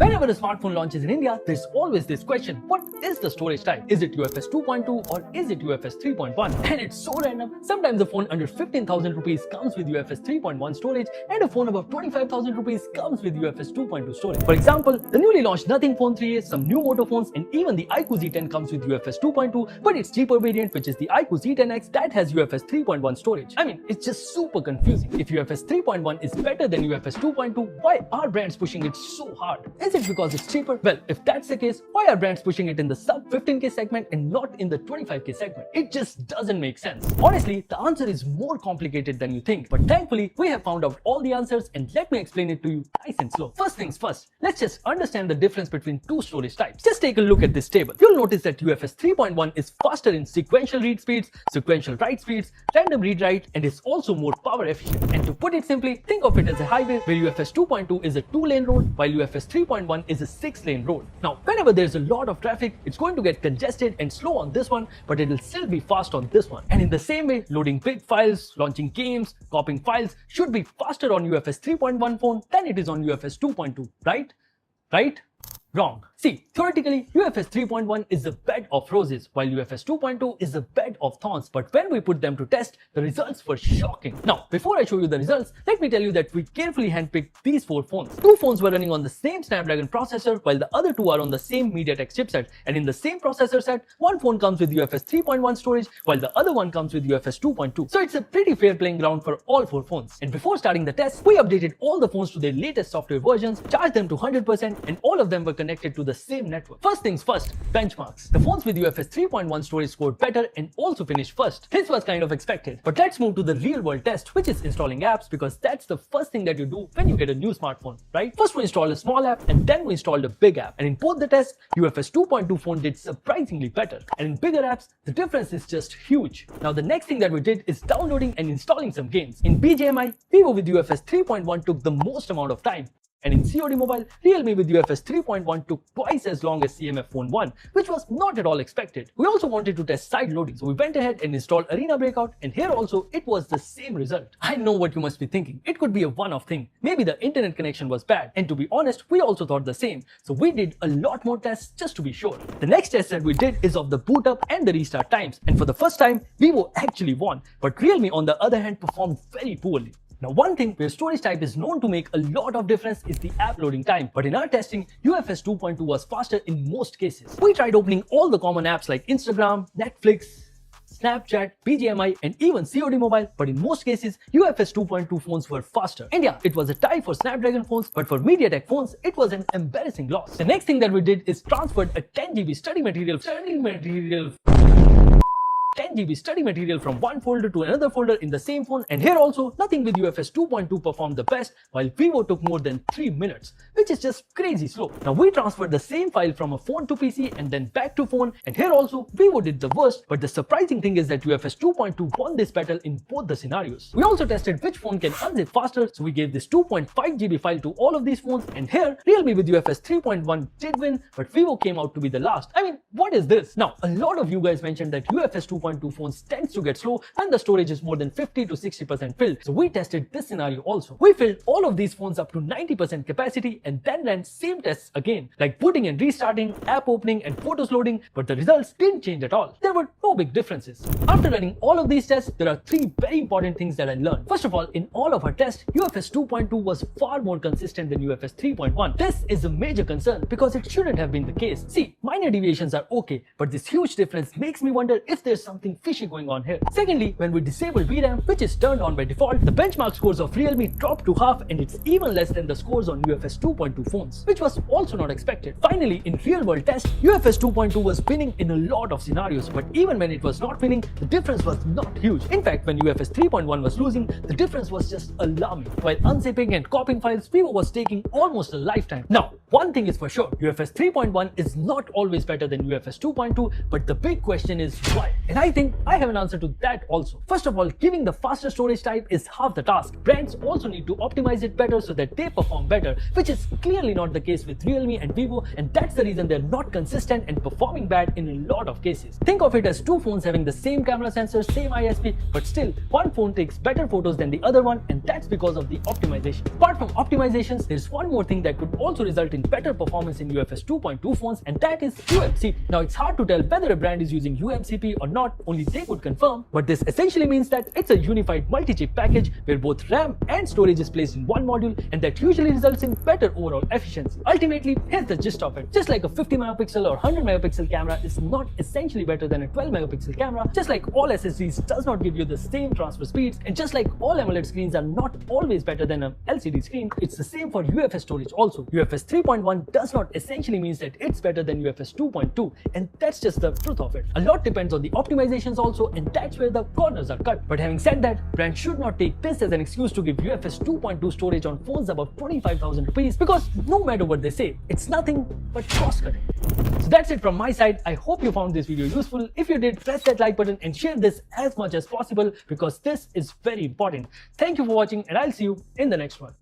Whenever a smartphone launches in India, there's always this question, what is the storage type? Is it UFS 2.2 or is it UFS 3.1? And it's so random. Sometimes a phone under 15,000 rupees comes with UFS 3.1 storage and a phone above 25,000 rupees comes with UFS 2.2 storage. For example, the newly launched Nothing Phone 3a, some new Moto phones, and even the iQOO Z10 comes with UFS 2.2, but its cheaper variant, which is the iQOO Z10X, that has UFS 3.1 storage. I mean, it's just super confusing. If UFS 3.1 is better than UFS 2.2, why are brands pushing it so hard? Is it because it's cheaper? Well, if that's the case, why are brands pushing it in the sub 15k segment and not in the 25k segment? It just doesn't make sense. Honestly, the answer is more complicated than you think, but thankfully, we have found out all the answers and let me explain it to you nice and slow. First things first, let's just understand the difference between two storage types. Just take a look at this table. You'll notice that UFS 3.1 is faster in sequential read speeds, sequential write speeds, random read-write, and is also more power efficient. And to put it simply, think of it as a highway where UFS 2.2 is a 2-lane road while UFS 3.1 is a 6-lane road. Now, whenever there's a lot of traffic, it's going to get congested and slow on this one, but it'll still be fast on this one. And in the same way, loading big files, launching games, copying files should be faster on UFS 3.1 phone than it is on UFS 2.2, right? Right? Wrong. See, theoretically, UFS 3.1 is a bed of roses, while UFS 2.2 is a bed of thorns. But when we put them to test, the results were shocking. Now, before I show you the results, let me tell you that we carefully handpicked these 4 phones. 2 phones were running on the same Snapdragon processor, while the other 2 are on the same MediaTek chipset. And in the same processor set, one phone comes with UFS 3.1 storage, while the other one comes with UFS 2.2. So it's a pretty fair playing ground for all 4 phones. And before starting the test, we updated all the phones to their latest software versions, charged them to 100%, and all of them were connected to the same network. First things first, benchmarks. The phones with UFS 3.1 storage scored better and also finished first. This was kind of expected. But let's move to the real world test, which is installing apps, because that's the first thing that you do when you get a new smartphone, right? First we installed a small app and then we installed a big app. And in both the tests, UFS 2.2 phone did surprisingly better. And in bigger apps, the difference is just huge. Now the next thing that we did is downloading and installing some games. In BGMI, Vivo with UFS 3.1 took the most amount of time. And in COD Mobile, Realme with UFS 3.1 took twice as long as CMF Phone 1, which was not at all expected. We also wanted to test side loading, so we went ahead and installed Arena Breakout, and here also it was the same result. I know what you must be thinking. It could be a one-off thing. Maybe the internet connection was bad, and to be honest, we also thought the same. So we did a lot more tests just to be sure. The next test that we did is of the boot up and the restart times, and for the first time, Vivo actually won, but Realme on the other hand performed very poorly. Now, one thing where storage type is known to make a lot of difference is the app loading time. But in our testing, UFS 2.2 was faster in most cases. We tried opening all the common apps like Instagram, Netflix, Snapchat, BGMI, and even COD Mobile, but in most cases, UFS 2.2 phones were faster. And yeah, it was a tie for Snapdragon phones, but for MediaTek phones, it was an embarrassing loss. The next thing that we did is transferred a 10 GB study material from one folder to another folder in the same phone, and here also nothing with UFS 2.2 performed the best, while Vivo took more than 3 minutes, which is just crazy slow. Now we transferred the same file from a phone to PC and then back to phone, and here also Vivo did the worst, but the surprising thing is that UFS 2.2 won this battle in both the scenarios. We also tested which phone can unzip faster, so we gave this 2.5 GB file to all of these phones, and here Realme with UFS 3.1 did win, but Vivo came out to be the last. I mean, what is this? Now, a lot of you guys mentioned that UFS 2.2 phones tends to get slow and the storage is more than 50 to 60% filled. So we tested this scenario also. We filled all of these phones up to 90% capacity and then ran same tests again, like booting and restarting, app opening and photos loading, but the results didn't change at all. There were no big differences. After running all of these tests, there are 3 very important things that I learned. First of all, in all of our tests, UFS 2.2 was far more consistent than UFS 3.1. This is a major concern because it shouldn't have been the case. See, minor deviations are okay, but this huge difference makes me wonder if there's something fishy going on here. Secondly, when we disable VRAM, which is turned on by default, the benchmark scores of Realme dropped to half and it's even less than the scores on UFS 2.2 phones, which was also not expected. Finally, in real world tests, UFS 2.2 was winning in a lot of scenarios, but even when it was not winning, the difference was not huge. In fact, when UFS 3.1 was losing, the difference was just alarming. While unzipping and copying files, Vivo was taking almost a lifetime. Now, one thing is for sure, UFS 3.1 is not always better than UFS 2.2, but the big question is why? And I think I have an answer to that also. First of all, giving the faster storage type is half the task. Brands also need to optimize it better so that they perform better, which is clearly not the case with Realme and Vivo, and that's the reason they're not consistent and performing bad in a lot of cases. Think of it as two phones having the same camera sensor, same ISP, but still one phone takes better photos than the other one, and that's because of the optimization. Apart from optimizations, there's one more thing that could also result in better performance in UFS 2.2 phones, and that is UMCP. Now it's hard to tell whether a brand is using UMCP or not, only they could confirm, but this essentially means that it's a unified multi-chip package where both RAM and storage is placed in one module, and that usually results in better overall efficiency. Ultimately, here's the gist of it. Just like a 50 megapixel or 100 megapixel camera is not essentially better than a 12 megapixel camera, just like all SSDs does not give you the same transfer speeds, and just like all AMOLED screens are not always better than an LCD screen, it's the same for UFS storage also. UFS 3.1 does not essentially mean that it's better than UFS 2.2, and that's just the truth of it. A lot depends on the optimizations also, and that's where the corners are cut. But having said that, brands should not take this as an excuse to give UFS 2.2 storage on phones above 25,000 rupees, because no matter what they say, it's nothing but cost cutting. So that's it from my side. I hope you found this video useful. If you did, press that like button and share this as much as possible, because this is very important. Thank you for watching, and I'll see you in the next one.